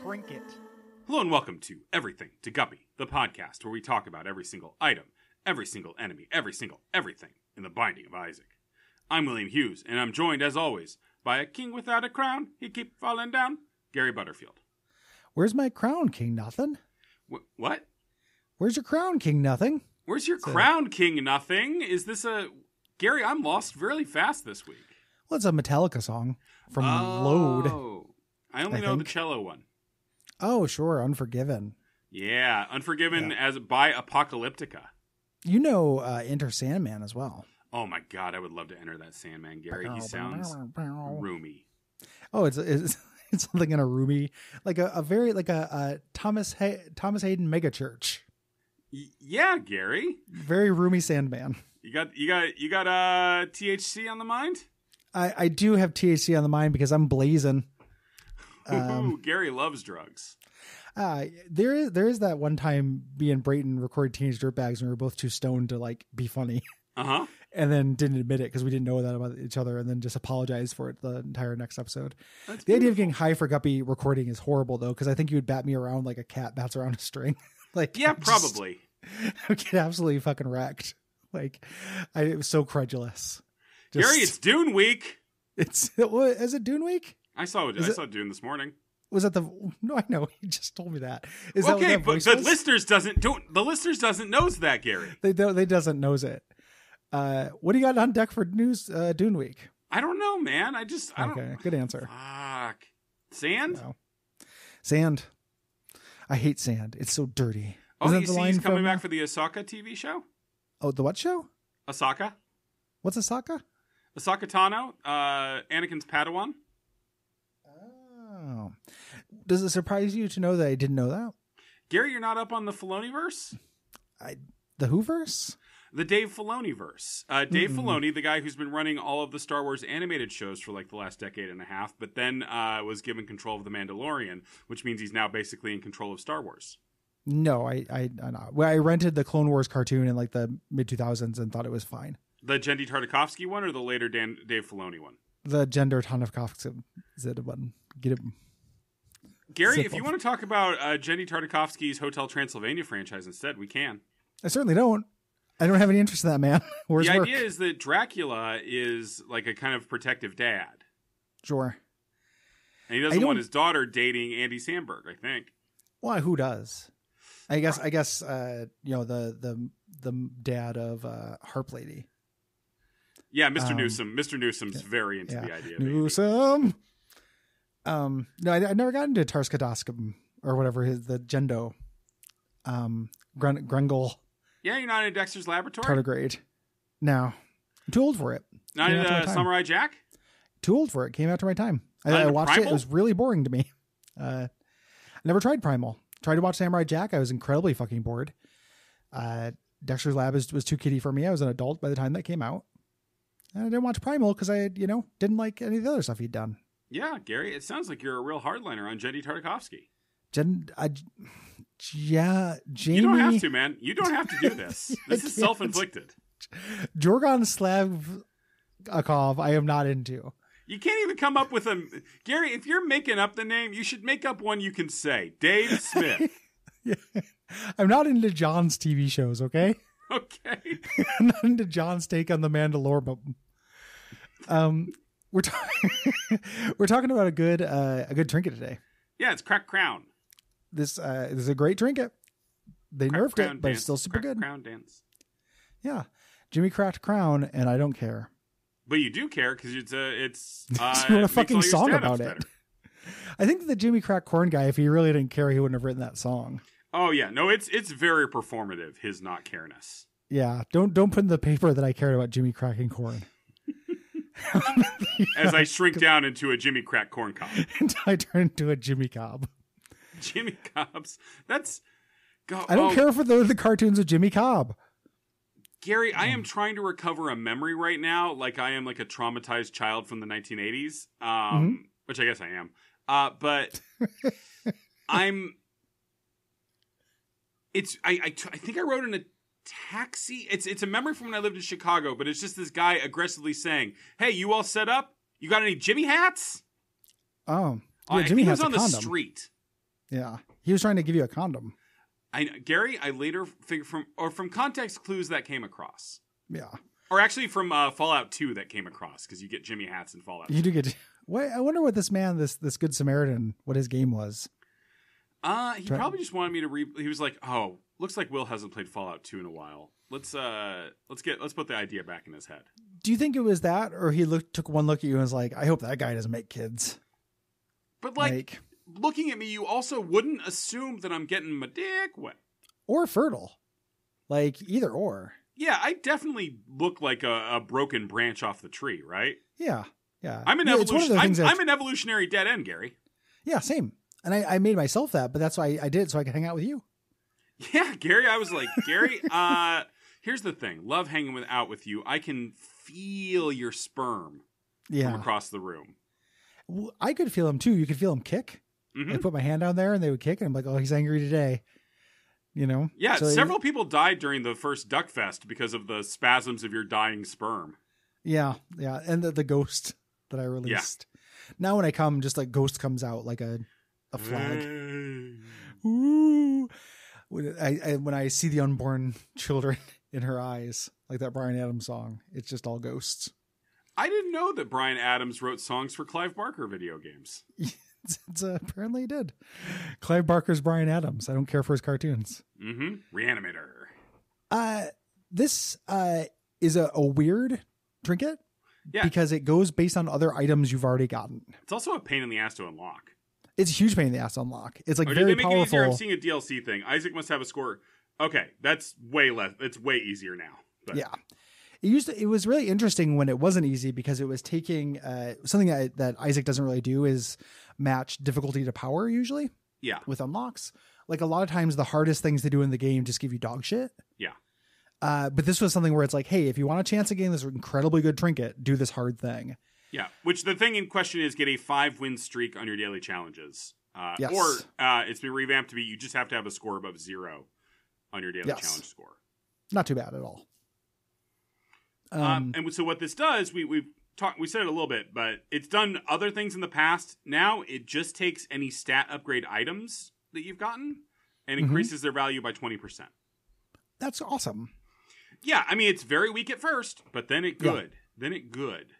trinket. Hello and welcome to Everything To Guppy, the podcast where we talk about every single item, every single enemy, every single everything in the Binding of Isaac. I'm William Hughes, and I'm joined, as always, by a king without a crown. He keep falling down, Gary Butterfield. Where's my crown, King Nothing? What? Where's your crown, King Nothing? Where's your crown, King Nothing? Is this a... Gary, I'm lost really fast this week. Well, it's a Metallica song from Load. I only know the cello one. Oh, sure. Unforgiven. Yeah, Unforgiven as by Apocalyptica. You know Enter Sandman as well. Oh my God, I would love to enter that Sandman, Gary. He sounds roomy. Oh, it's something in a roomy, like a very like a Thomas Hayden megachurch. Yeah, Gary. Very roomy Sandman. You got THC on the mind? I do have THC on the mind because I'm blazing. Gary loves drugs. There is that one time me and Brayton recorded Teenage Dirtbags and we were both too stoned to like be funny. Uh-huh. And then didn't admit it because we didn't know that about each other, and then just apologized for it the entire next episode. That's the idea of getting high for Guppy recording is horrible though, because I think you would bat me around like a cat bats around a string. Like, yeah, probably. I would get absolutely fucking wrecked. Like, I was so credulous. Gary, it's Dune week. Is it Dune week? I saw Dune this morning. Was that no? I know. He just told me that. Is okay, that what that but the listeners doesn't knows that, Gary. They doesn't knows it. What do you got on deck for news Dune week? I don't know, man. I don't. Good answer. Fuck. Sand? No. Sand. I hate sand. It's so dirty. Oh, you see he's coming back for the Ahsoka TV show? Oh, the what show? Ahsoka. What's Ahsoka? Ahsoka Tano, Anakin's Padawan. Oh. Does it surprise you to know that I didn't know that? Gary, you're not up on the Filoni-verse? The Whoverse? The Dave Filoni-verse. Dave Filoni, the guy who's been running all of the Star Wars animated shows for like the last decade and a half, but then was given control of The Mandalorian, which means he's now basically in control of Star Wars. No, I not. Well, I rented the Clone Wars cartoon in like the mid-2000s and thought it was fine. The Genndy Tartakovsky one or the later Dave Filoni one? The Gender Tartakovsky one. Get it. Gary, if you want to talk about Genndy Tartakovsky's Hotel Transylvania franchise instead, we can. I certainly don't. I don't have any interest in that, man. Where's the work? idea is that Dracula is like a kind of protective dad. Sure. And he doesn't want his daughter dating Andy Samberg, I think. Well, who does? I guess you know, the dad of Harp Lady. Yeah, Mr. Newsom. Mr. Newsom's very into the idea of Newsom. No, I never got into Tarskadoskum or whatever the Gendo. Grengel. Yeah, you're not in Dexter's Laboratory? Tardigrade. No. I'm too old for it. Not in Samurai Jack? Too old for it. Came after my time. I watched Primal? It. It was really boring to me. I never tried Primal. Tried to watch Samurai Jack. I was incredibly fucking bored. Dexter's Lab was too kiddie for me. I was an adult by the time that came out. And I didn't watch Primal because I, didn't like any of the other stuff he'd done. Yeah, Gary, it sounds like you're a real hardliner on Genndy Tartakovsky. Yeah, Jamie. You don't have to, man. You don't have to do this. This is self-inflicted. Jorgon Slavkov, I am not into. You can't even come up with a... Gary, if you're making up the name, you should make up one you can say. Dave Smith. Yeah. I'm not into John's TV shows, okay? Okay. I'm not into John's take on the Mandalorian. We're talking about a good trinket today. Yeah, it's Crack Crown. This is a great trinket. They nerfed it, but it's still super good. Crown dance. Yeah, Jimmy cracked crown, and I don't care. But you do care because it's you wrote a fucking song about it. I think the Jimmy cracked corn guy, if he really didn't care, he wouldn't have written that song. Oh yeah, no, it's very performative. His not careness. Yeah, don't put in the paper that I cared about Jimmy cracking corn. As I shrink down into a Jimmy crack corn cob. Until I turn into a Jimmy Cobb. Jimmy Cobbs. That's... I don't care for the cartoons of Jimmy Cobb. Gary, I am trying to recover a memory right now, like I am like a traumatized child from the 1980s, which I guess I am. But I'm... I think I wrote in a taxi. It's a memory from when I lived in Chicago, but it's just this guy aggressively saying, "Hey, you all set up? You got any Jimmy hats?" Oh, yeah, Jimmy he hats was on the condom. street. Yeah. He was trying to give you a condom. Gary, I later figured from context clues that came across. Yeah. Or actually from Fallout 2 that came across, because you get Jimmy hats in Fallout 2. You do get... I wonder what this man, this Good Samaritan, what his game was. He probably just wanted me to he was like, oh, looks like Will hasn't played Fallout 2 in a while. Let's put the idea back in his head. Do you think it was that, or he took one look at you and was like, I hope that guy doesn't make kids? But like looking at me, you also wouldn't assume that I'm getting my dick wet. Or fertile. Like either or. Yeah, I definitely look like a broken branch off the tree, right? Yeah. Yeah. I'm an I'm an evolutionary dead end, Gary. Yeah, same. And I made myself that, but that's why I did, so I could hang out with you. Yeah, Gary, I was like, Gary, here's the thing. Love hanging out with you. I can feel your sperm from across the room. Well, I could feel him too. You could feel him kick. Mm-hmm. I put my hand down there and they would kick, and I'm like, oh, he's angry today. You know? Yeah, so several people died during the first Duckfest because of the spasms of your dying sperm. Yeah, yeah. And the ghost that I released. Yeah. Now when I come, just like ghost comes out like a flag. Ooh. When I see the unborn children in her eyes, like that Bryan Adams song, it's just all ghosts. I didn't know that Bryan Adams wrote songs for Clive Barker video games. It's apparently he did. Clive Barker's Bryan Adams. I don't care for his cartoons. Mm-hmm. Reanimator. This is a weird trinket. Yeah. Because it goes based on other items you've already gotten. It's also a pain in the ass to unlock. It's a huge pain in the ass to unlock. It's like very powerful. It easier? I'm seeing a DLC thing. Isaac must have a score. Okay, that's way less. It's way easier now. But. Yeah. It was really interesting when it wasn't easy, because it was taking something that Isaac doesn't really do is match difficulty to power usually. Yeah. With unlocks. Like a lot of times the hardest things to do in the game just give you dog shit. Yeah. But this was something where it's like, hey, if you want a chance of getting this incredibly good trinket, do this hard thing. Yeah. Which the thing in question is get a 5-win streak on your daily challenges. Yes. Or it's been revamped to be you just have to have a score above 0 on your daily challenge score. Not too bad at all. And so what this does, we said it a little bit, but it's done other things in the past. Now it just takes any stat upgrade items that you've gotten and increases their value by 20%. That's awesome. Yeah, I mean, it's very weak at first, but then it good. Yeah. Then it good.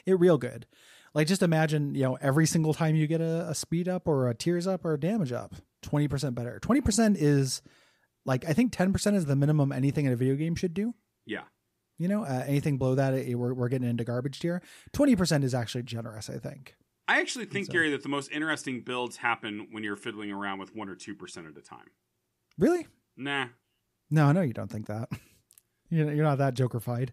It real good. Like, just imagine, every single time you get a speed up or a tears up or a damage up, 20% better. 20% is, like, I think 10% is the minimum anything in a video game should do. Yeah. Anything below that, we're getting into garbage tier. 20% is actually generous, I think. I actually think, Gary, that the most interesting builds happen when you're fiddling around with 1 or 2% at a time. Really? Nah. No, I know you don't think that. You're not that Joker-fied.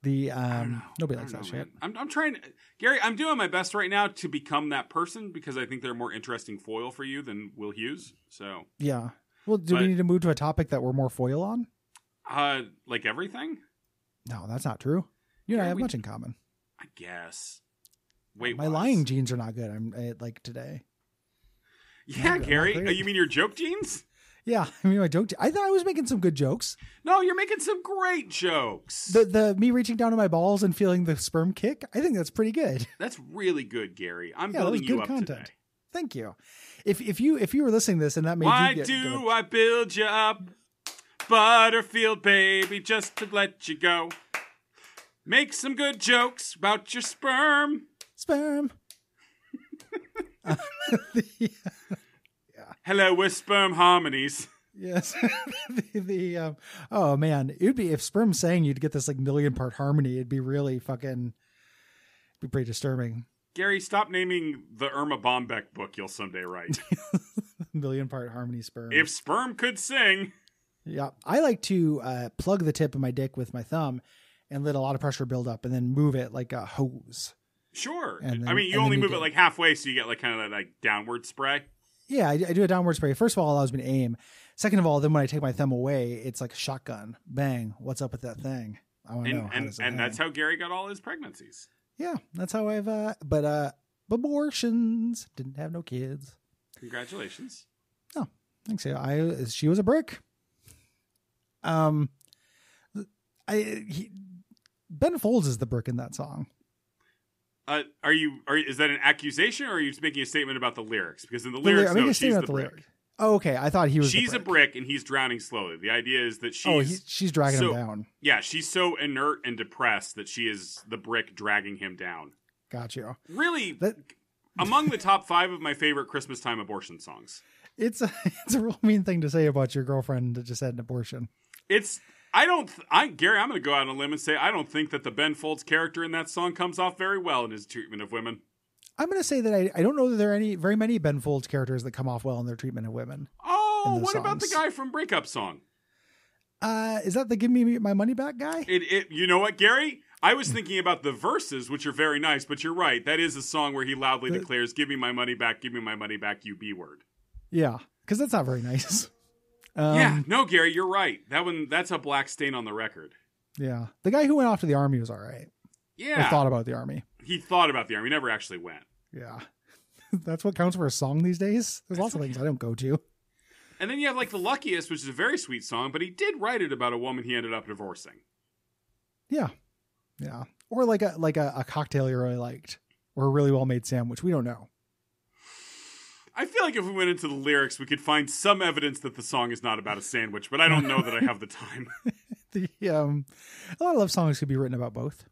Nobody likes that shit. I'm trying, Gary. I'm doing my best right now to become that person because I think they're a more interesting foil for you than Will Hughes. So yeah. Well, do we need to move to a topic that we're more foil on? Like everything? No, that's not true. You and I have much in common. I guess. Wait, my lying genes are not good. I'm like today. Yeah, Gary. You mean your joke genes? Yeah, I mean, my joke. I thought I was making some good jokes. No, you're making some great jokes. The me reaching down to my balls and feeling the sperm kick. I think that's pretty good. That's really good, Gary. I'm building you up content today. Thank you. If you were listening to this and that made you do I build you up, Butterfield baby, just to let you go? Make some good jokes about your sperm. Hello, we're Sperm Harmonies. Yes. Oh man, it'd be, if sperm sang you'd get this like million-part harmony, it'd be really fucking, be pretty disturbing. Gary, stop naming the Irma Bombeck book you'll someday write. Million-part harmony sperm. If sperm could sing. Yeah, I like to plug the tip of my dick with my thumb and let a lot of pressure build up and then move it like a hose. Sure. I mean, you only move it like halfway, so you get like kind of that like downward spray. Yeah, I do a downward spray. First of all, it allows me to aim. Second of all, then when I take my thumb away, it's like a shotgun. Bang. What's up with that thing? I want to know. And that's how Gary got all his pregnancies. Yeah, that's how I've, but abortions, didn't have no kids. Congratulations. Oh, thanks. She was a brick. Ben Folds is the brick in that song. Is that an accusation, or are you just making a statement about the lyrics? Because in the lyrics, no, she's the brick. Oh, okay. I thought he was. She's a brick, and he's drowning slowly. The idea is that she's dragging him down. Yeah, she's so inert and depressed that she is the brick dragging him down. Got you. Really, among the top 5 of my favorite Christmas time abortion songs. It's a real mean thing to say about your girlfriend that just had an abortion. Gary, I'm going to go out on a limb and say I don't think that the Ben Folds character in that song comes off very well in his treatment of women. I'm going to say that I don't know that there are very many Ben Folds characters that come off well in their treatment of women. Oh, what about the guy from Breakup Song? Is that the Give Me My Money Back guy? You know what, Gary? I was thinking about the verses, which are very nice, but you're right. That is a song where he loudly declares, "Give me my money back, you B-word." Yeah, because that's not very nice. No, Gary, you're right. That's a black stain on the record. Yeah. The guy who went off to the army was all right. Yeah. Or thought about the army. He thought about the army. He never actually went. Yeah. That's what counts for a song these days. There's lots of things I don't go to. And then you have The Luckiest, which is a very sweet song, but he did write it about a woman he ended up divorcing. Yeah. Yeah. Or like a cocktail you really liked. Or a really well-made sandwich. We don't know. I feel like if we went into the lyrics, we could find some evidence that the song is not about a sandwich, but I don't know that I have the time. A lot of love songs could be written about both.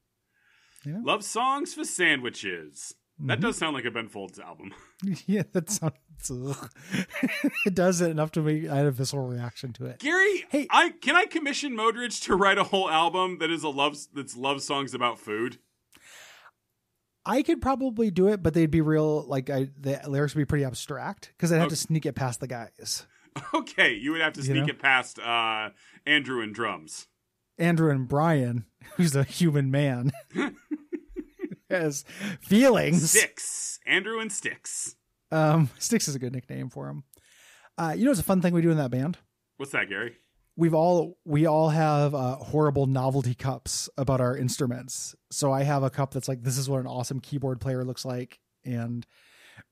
You know? Love songs for sandwiches. That does sound like a Ben Folds album. Yeah, that sounds... It does it enough to make... I had a visceral reaction to it. Gary, hey, can I commission Modridge to write a whole album that is that's love songs about food? I could probably do it, but they'd be real... the lyrics would be pretty abstract, because I'd have to sneak it past the guys. Okay, you would have to sneak it past Andrew and drums. Andrew and Brian, who's a human man, has feelings. Sticks. Andrew and Sticks. Sticks is a good nickname for him. It's a fun thing we do in that band? What's that, Gary? We all have horrible novelty cups about our instruments. So I have a cup that's like, this is what an awesome keyboard player looks like. And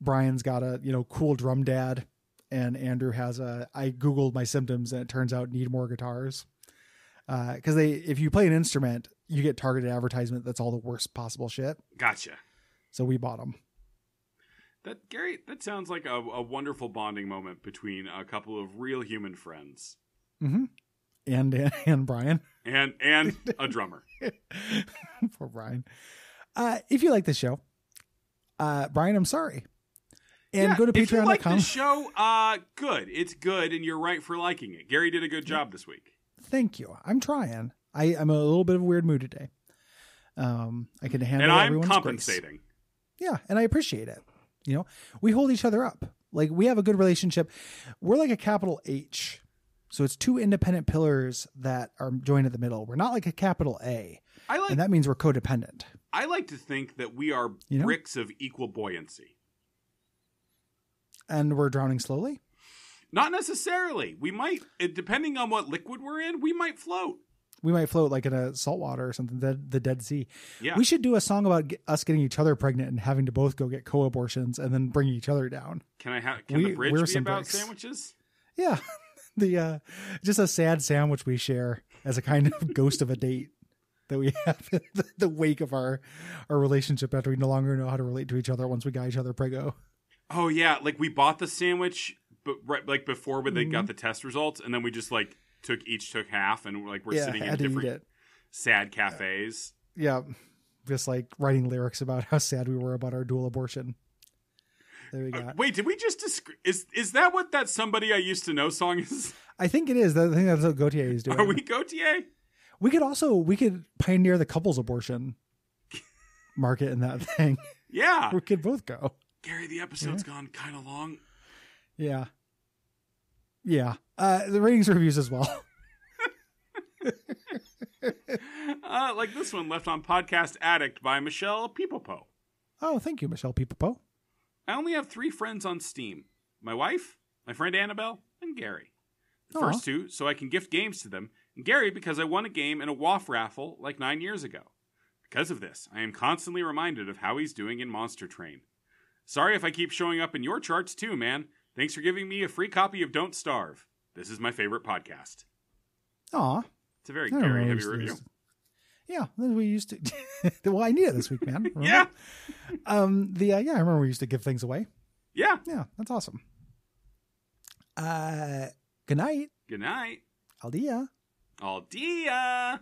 Brian's got a, cool drum dad. And Andrew has I Googled my symptoms and it turns out need more guitars. Because if you play an instrument, you get targeted advertisement that's all the worst possible shit. Gotcha. So we bought them. Gary, that sounds like a wonderful bonding moment between a couple of real human friends. Mm-hmm. And Brian. And a drummer. Poor Brian. If you like this show, Brian, I'm sorry. And go to patreon.com. If you like this show, good. It's good, and you're right for liking it. Gary did a good job this week. Thank you. I'm trying. I'm a little bit of a weird mood today. I can handle everyone's And I'm compensating. Grace. Yeah, and I appreciate it. We hold each other up. Like, we have a good relationship. We're like a capital H. So it's two independent pillars that are joined at the middle. We're not like a capital A. And that means we're codependent. I like to think that we are bricks of equal buoyancy. And we're drowning slowly? Not necessarily. We might, depending on what liquid we're in, we might float. We might float like in a saltwater or something, the Dead Sea. Yeah. We should do a song about us getting each other pregnant and having to both go get co-abortions and then bring each other down. Can the bridge be about sandwiches? Yeah. Just a sad sandwich we share as a kind of ghost of a date that we have in the wake of our relationship after we no longer know how to relate to each other once we got each other preggo. Oh, yeah. Like, we bought the sandwich before when they got the test results, and then we just took half, and we're sitting in different sad cafes. Yeah, just writing lyrics about how sad we were about our dual abortion. There we go. Wait, did we just is that what that Somebody I Used to Know song is? I think it is. I think that's what Gautier is doing. Are we Gautier? We could pioneer the couples abortion market in that thing. Yeah, we could both go. Gary, the episode's gone kind of long. Yeah. Yeah. The ratings reviews as well. Like this one left on Podcast Addict by Michelle Peepopo. Oh, thank you, Michelle Peepopo. I only have 3 friends on Steam. My wife, my friend Annabelle, and Gary. The first 2, so I can gift games to them. And Gary, because I won a game in a WAF raffle 9 years ago. Because of this, I am constantly reminded of how he's doing in Monster Train. Sorry if I keep showing up in your charts too, man. Thanks for giving me a free copy of Don't Starve. This is my favorite podcast. Aw. It's a very Gary heavy review. Yeah, we used to. Well, I need it this week, man. Remember? Yeah. I remember we used to give things away. Yeah. Yeah, that's awesome. Good night. Good night. Aldia. Aldia.